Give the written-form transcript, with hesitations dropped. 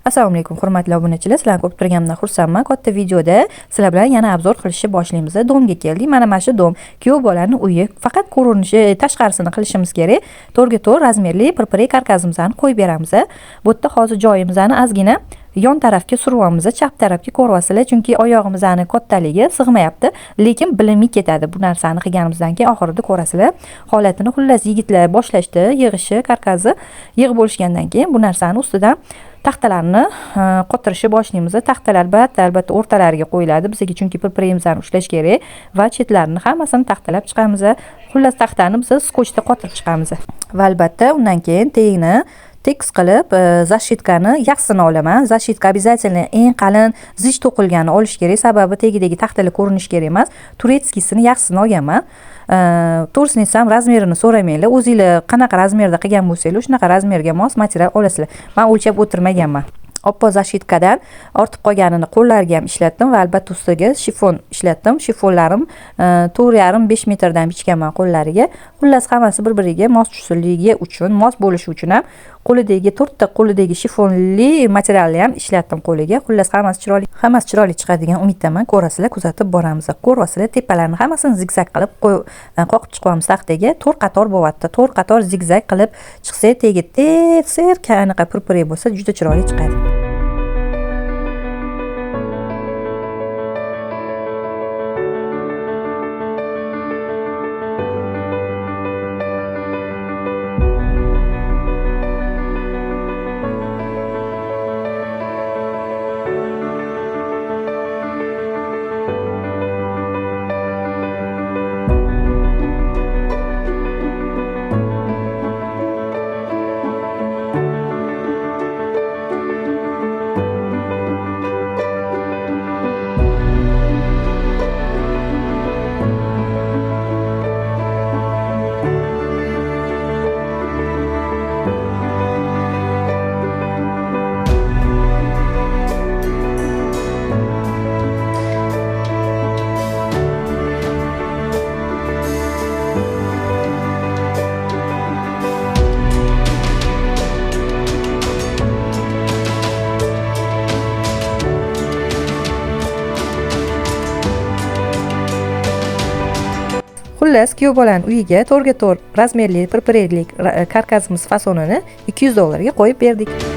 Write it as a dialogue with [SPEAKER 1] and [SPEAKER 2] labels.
[SPEAKER 1] Assalomu alaykum hurmatli obunachilar, sizlarni ko'rib turganimdan xursandman. Katta videoda sizlar bilan yana obzor qilishni boshlaymiz. Domga keldik. Mana shu dom. Kuyov bolaning uyi. Faqat ko'rinishi, tashqarisini qilishimiz kerak. To'rga to'r razmerli pirpirey karkasimizni qo'yib beramiz. Bu yerda hozir joyimizni ozgina yon tarafga suryapmiz, chap tarafga ko'ryapsizlar, chunki oyog'imizni kattaligi sig'mayapti, lekin bilinmay ketadi. Bu narsani qilganimizdan keyin oxirida ko'rasizlar holatini. Xullas, yigitlar boshlashdi yig'ishi, karkasni yig'ib bo'lishgandan keyin bu narsani ustidan taxtalarni qotirishni boshlaymiz. Taxtalar albatta o'rtalariga qo'yiladi bizga, chunki pirpireyimizni ushlash kerak va chetlarini hammasini taxtalab chiqamiz. Xullas, taxtani biz skochda qotirib chiqamiz va albatta undan keyin tagini tekis qilib zashitkani yaxsini olaman. Zashitka обязательно eng qalin zich to'qilgani olish kerak, sababi tagidagi taxtalar ko'rinishi kerak emas. Turetskisini yaxsini olganman. To'g'risini aytsam, razmerini so'ramanglar. O'zingizlar qanaqa razmerda qilgan bo'lsangiz, shunaqa razmerga mos material olasizlar. Men o'lchab o'tirmaganman. Oppoq zashitkadan ortib qolganini qo'llariga ham ishlatdim va albatta ustiga shifon ishlatdim. Shifonlarim 4,5 metrdan bichganman qo'llariga. Xullas, hammasi bir-biriga mos tushsunligi uchun, mos bo'lishi uchun ham qo'lidagi 4 ta qo'lidagi shifonli materialni ham ishlatdim qo'liga. Xullas, hammasi chiroyli chiqadigan umiddaman. Ko'rasizlar, kuzatib boramiz. Ko'ryapsizlar, tepalarni hammasini zigzag qilib qoqib chiqamiz taxtaga. 4 qator bo'lyapti. 4 qator zigzag qilib chiqsa, tegi tepser, qanaqa pirpirey bo'lsa, juda chiroyli chiqadi. Xullas, kuyov bolaning uyiga to'rga to'r razmerli pirpireylik karkasimiz fasonini $200 ga qo'yib berdik.